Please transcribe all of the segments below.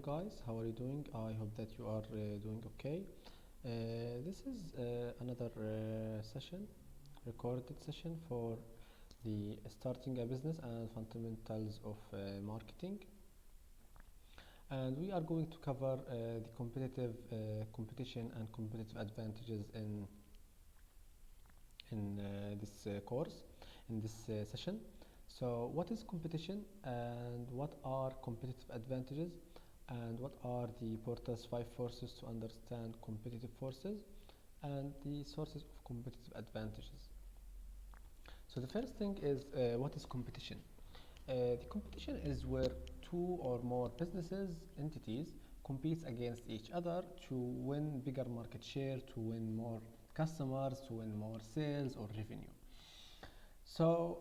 guys, how are you doing? I hope that you are doing okay. This is another session, recorded session for the starting a business and fundamentals of marketing. And we are going to cover the competitive competition and competitive advantages in this course, in this session. So, what is competition and what are competitive advantages and what are the Porter's five forces to understand competitive forces and the sources of competitive advantages. So, the first thing is what is competition? The competition is where two or more businesses, entities, compete against each other to win bigger market share, to win more customers, to win more sales or revenue. So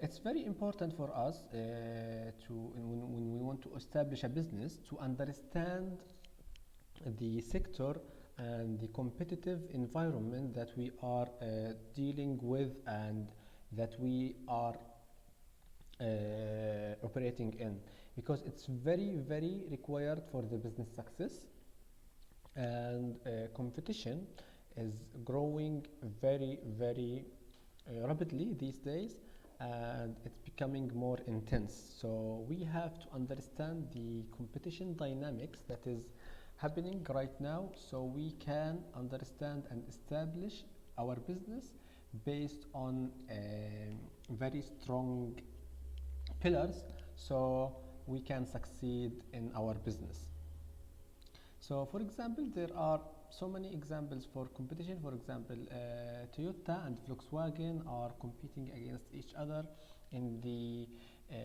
it's very important for us when we want to establish a business to understand the sector and the competitive environment that we are dealing with and that we are operating in, because it's very required for the business success. And competition is growing very rapidly these days, and it's becoming more intense. So we have to understand the competition dynamics that is happening right now, so we can understand and establish our business based on very strong pillars, so we can succeed in our business. So, for example, there are so many examples for competition. For example, Toyota and Volkswagen are competing against each other in the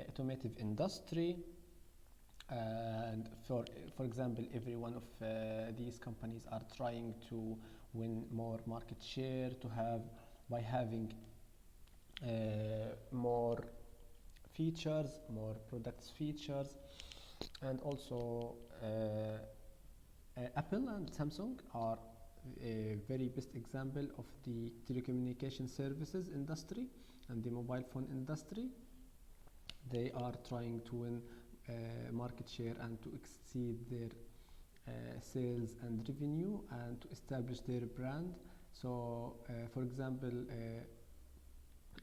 automotive industry. And for example, every one of these companies are trying to win more market share to have by having more features, more products features, and also Apple and Samsung are a very best example of the telecommunication services industry and the mobile phone industry. They are trying to win market share and to exceed their sales and revenue and to establish their brand. So, for example,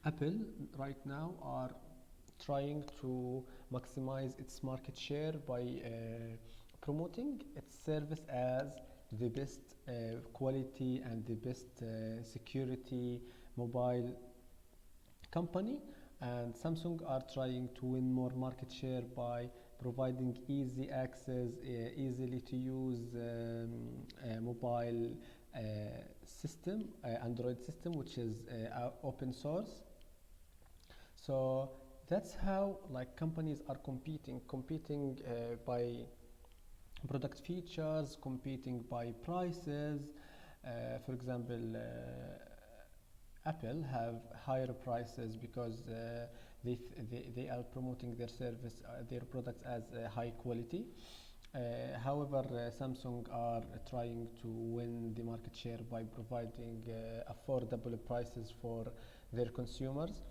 Apple right now are trying to maximize its market share by promoting its service as the best quality and the best security mobile company, and Samsung are trying to win more market share by providing easy access, easily to use mobile system, Android system, which is open source. So that's how like companies are competing by product features, competing by prices. For example, Apple have higher prices because they are promoting their service, their products as high quality. However, Samsung are trying to win the market share by providing affordable prices for their consumers.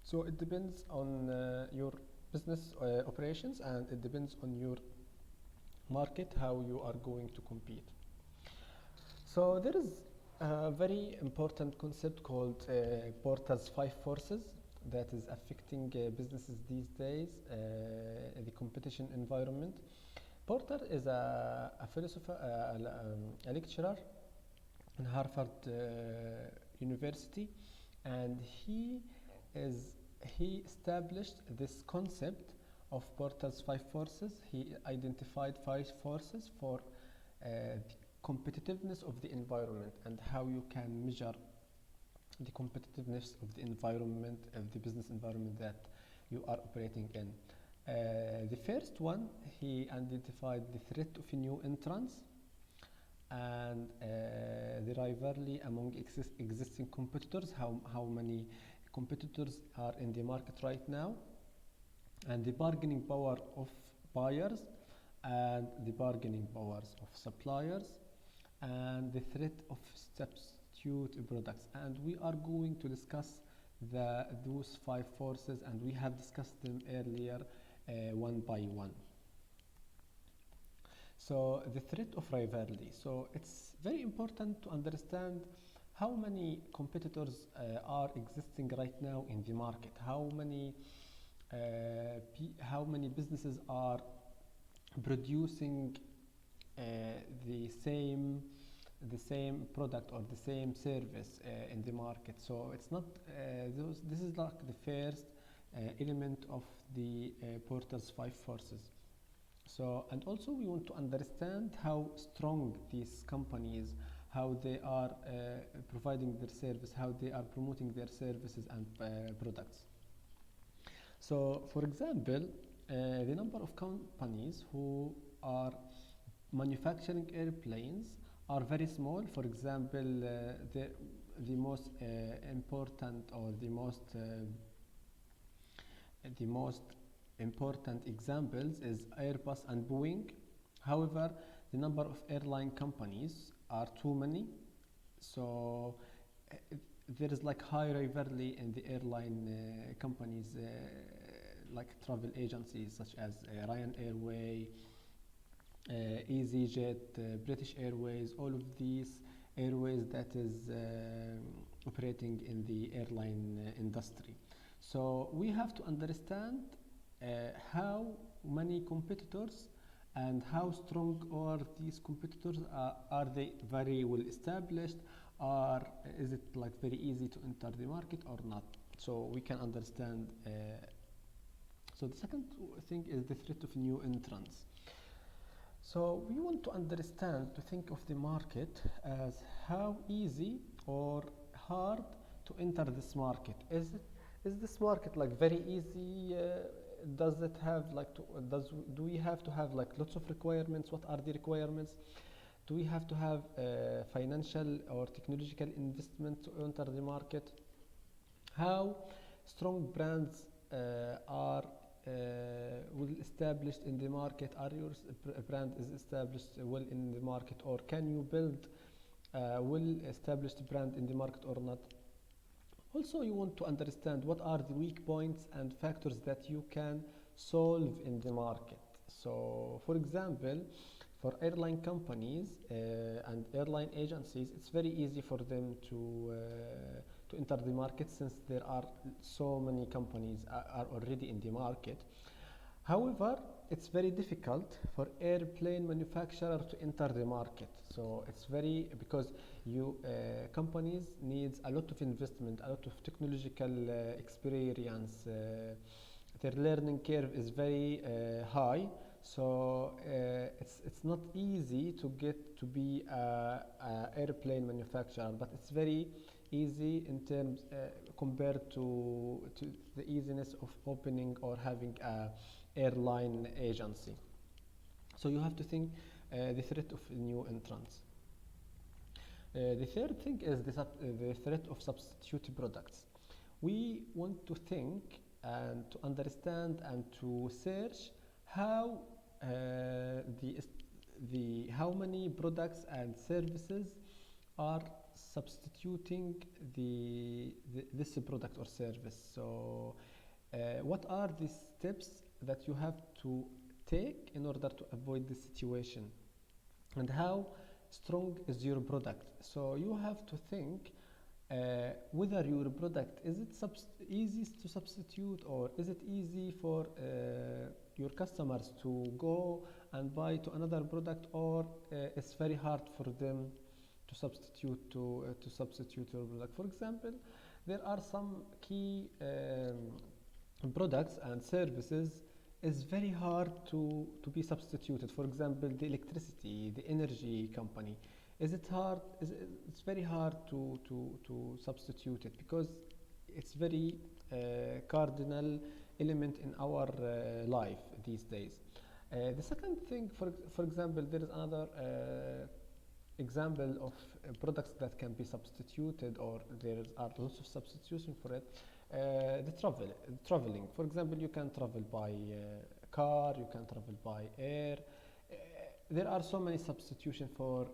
So it depends on your business operations, and it depends on your market how you are going to compete. So there is a very important concept called Porter's five forces that is affecting businesses these days in the competition environment. Porter is a philosopher, a lecturer in Harvard University, and he established this concept of Porter's five forces. He identified five forces for the competitiveness of the environment and how you can measure the competitiveness of the environment, of the business environment that you are operating in. The first one, he identified the threat of new entrants and the rivalry among existing competitors, how many competitors are in the market right now, and the bargaining power of buyers and the bargaining powers of suppliers and the threat of substitute products. And we are going to discuss those five forces, and we have discussed them earlier one by one. So the threat of rivalry. So it's very important to understand how many competitors are existing right now in the market. How many businesses are producing uh, the same the same product or the same service in the market. So it's not this is like the first element of the Porter's five forces. So, and also we want to understand how strong these companies, how they are providing their service, how they are promoting their services and products. So, for example, the number of companies who are manufacturing airplanes are very small. For example, the most important or the most important examples is Airbus and Boeing. However, the number of airline companies are too many, so uh, there is like high rivalry in the airline companies, like travel agencies such as Ryan Airway, EasyJet, British Airways, all of these airways that is operating in the airline industry. So we have to understand how many competitors and how strong are these competitors. Are they very well established? Or is it like very easy to enter the market or not? So we can understand. So the second thing is the threat of new entrants. So we want to understand, to think of the market as how easy or hard to enter this market. Is this market like very easy? Does it have like do we have to have like lots of requirements? What are the requirements? Do we have to have financial or technological investment to enter the market? How strong brands are well established in the market? Are your brand is established well in the market, or can you build a well established brand in the market or not? Also, you want to understand what are the weak points and factors that you can solve in the market. So, for example, for airline companies and airline agencies, it's very easy for them to enter the market, since there are so many companies are already in the market. However, it's very difficult for airplane manufacturer to enter the market. So it's very, because you companies needs a lot of investment, a lot of technological experience. Their learning curve is very high. So it's not easy to get to be a airplane manufacturer, but it's very easy in terms compared to the easiness of opening or having a airline agency. So you have to think the threat of new entrants. The third thing is the threat of substitute products. We want to think and to understand and to search how how many products and services are substituting this product or service. So what are the steps that you have to take in order to avoid this situation, and how strong is your product? So you have to think whether your product is it easy to substitute, or is it easy for your customers to go and buy to another product, or it's very hard for them to substitute your product. For example, there are some key products and services is very hard to be substituted. For example, the electricity, the energy company. Is it hard? It's very hard to substitute it, because it's very cardinal element in our life these days. The second thing, for example, there is another example of products that can be substituted, or there are lots of substitution for it. The traveling. For example, you can travel by car, you can travel by air. There are so many substitution for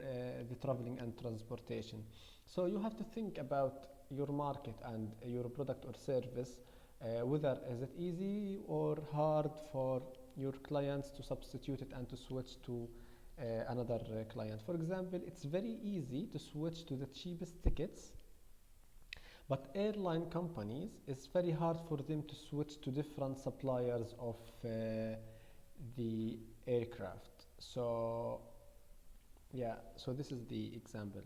the traveling and transportation. So you have to think about your market and your product or service, whether is it easy or hard for your clients to substitute it and to switch to another client. For example, it's very easy to switch to the cheapest tickets, but airline companies, it's very hard for them to switch to different suppliers of the aircraft. So yeah, so this is the example.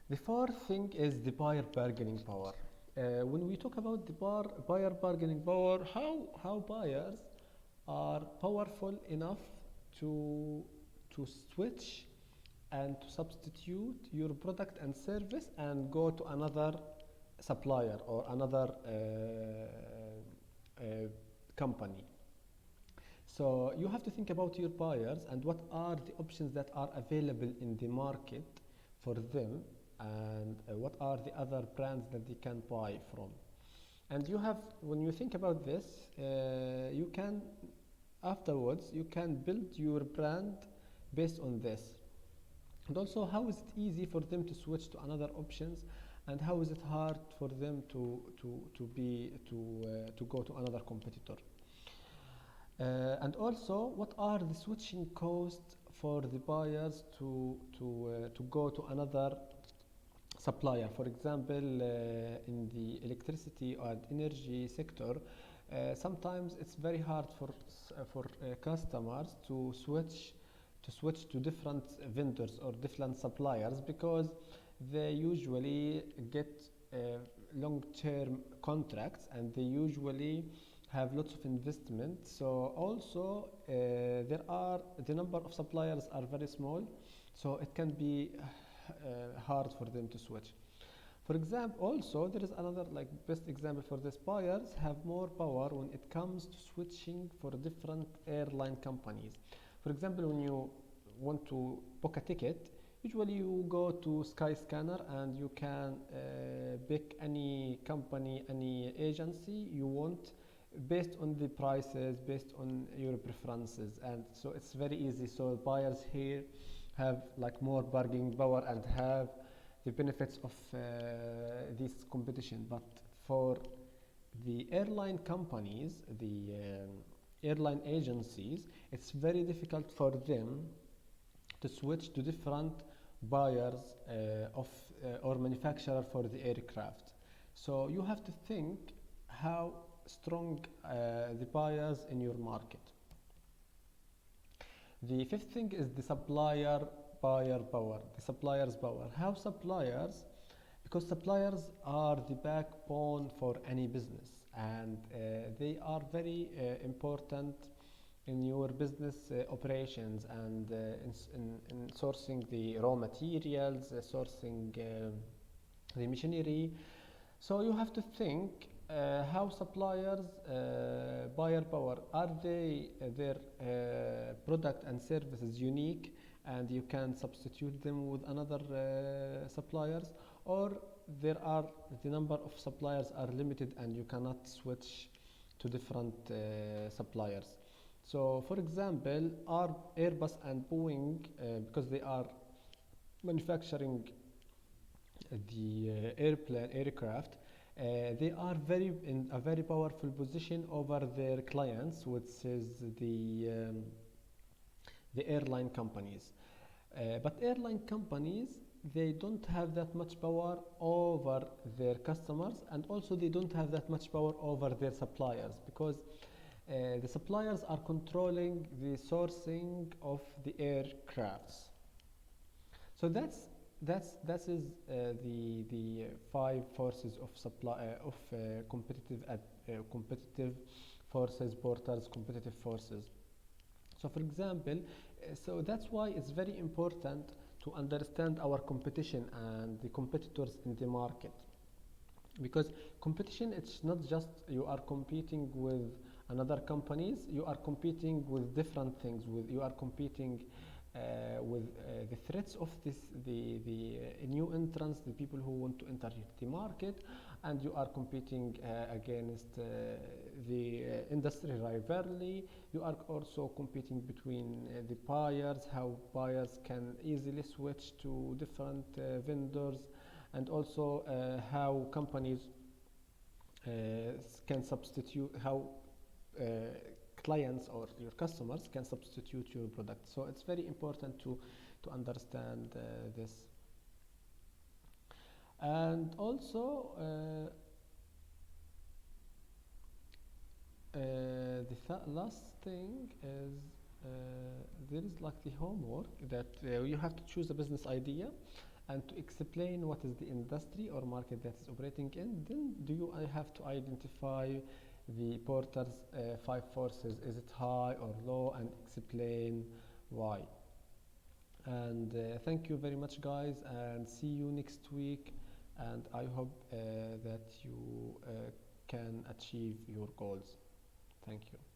The fourth thing is the buyer bargaining power. When we talk about the buyer bargaining power, how buyers are powerful enough to switch and to substitute your product and service and go to another supplier or another company. So you have to think about your buyers and what are the options that are available in the market for them, and what are the other brands that they can buy from. And you have, when you think about this, you can afterwards you can build your brand based on this. And also, how is it easy for them to switch to another options, and how is it hard for them to go to another competitor. And also, what are the switching costs for the buyers to go to another supplier? For example, in the electricity and energy sector, sometimes it's very hard for customers to switch to different vendors or different suppliers, because they usually get long-term contracts and they usually have lots of investment. So also the number of suppliers are very small, so it can be hard for them to switch. For example, also there is another best example for this. Buyers have more power when it comes to switching for different airline companies. For example, when you want to book a ticket, usually you go to Skyscanner and you can pick any company, any agency you want, based on the prices, based on your preferences, and so it's very easy. So buyers here have more bargaining power and have the benefits of this competition. But for the airline companies, the airline agencies, it's very difficult for them to switch to different buyers or manufacturer for the aircraft. So you have to think how strong the buyers in your market. The fifth thing is the supplier buyer power, the suppliers power. How suppliers, because suppliers are the backbone for any business, and they are very important in your business operations, and in sourcing the raw materials, sourcing the machinery. So you have to think how suppliers buyer power, are they their product and services unique and you can substitute them with another suppliers, or the number of suppliers are limited and you cannot switch to different suppliers. So for example, Airbus and Boeing, because they are manufacturing the aircraft, they are in a very powerful position over their clients, which is the airline companies. But airline companies, they don't have that much power over their customers, and also they don't have that much power over their suppliers, because the suppliers are controlling the sourcing of the aircrafts. So that is the five forces of competitive forces, porters, competitive forces. So for example, so that's why it's very important to understand our competition and the competitors in the market, because competition, it's not just you are competing with another companies, you are competing with different things. You are competing with the threats of the new entrants, the people who want to enter the market, and you are competing against the industry rivalry. You are also competing between the buyers, how buyers can easily switch to different vendors, and also how companies can substitute, how clients or your customers can substitute your product. So it's very important to understand this. And also the last thing is there is like the homework that you have to choose a business idea and to explain what is the industry or market that is operating in. Then I have to identify the Porter's 5 forces. Is it high or low, and explain why. And thank you very much, guys, and see you next week. And I hope that you can achieve your goals. Thank you.